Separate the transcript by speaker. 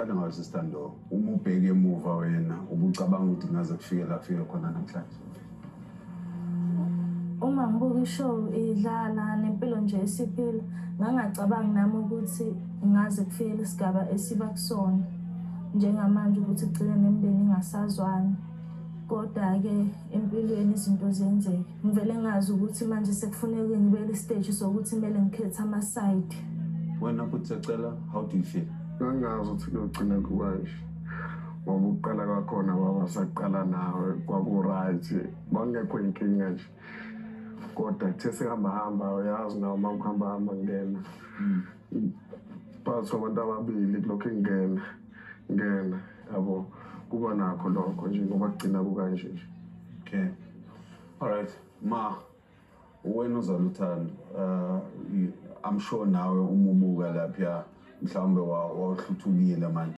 Speaker 1: ngithanda ngayo Sithando, uma ubheke emuva wena ubucabanga ukuthi ngaze kufike la kufike khona namhlanje.
Speaker 2: Uma ngibuka ishow idlala nempilo nje esiphila, ngangacabangi nami ukuthi ngaze kufike isigaba esiba kusona njengamanje ukuthi kugcine nemindeni ingasazwani. Kodwa-ke empilweni izinto ziyenzeka. Ngivele ngazi ukuthi manje sekufuneka ngibele isiteji sokuthi kumele ngikhethe ama-side.
Speaker 1: Wena Putsecela, how do you feel?
Speaker 3: Ngangazi ukuthi kuyogcina kukanje. Ngoba ukuqala kwakhona babasaqala nawe kwaku-right, kwakungekho inkinga nje. Kodwa kuthe sehamba uyazi nawe uma ukuhamba ngena. Phakathi kwabantu ababili kulokhu ngena yabo kuba nakho lokho nje ngoba kugcina kukanje nje.
Speaker 1: Okay. All right. Ma, wena uzaluthando, I'm sure nawe uma ubuka lapha mhlawumbe wahluthukile manje.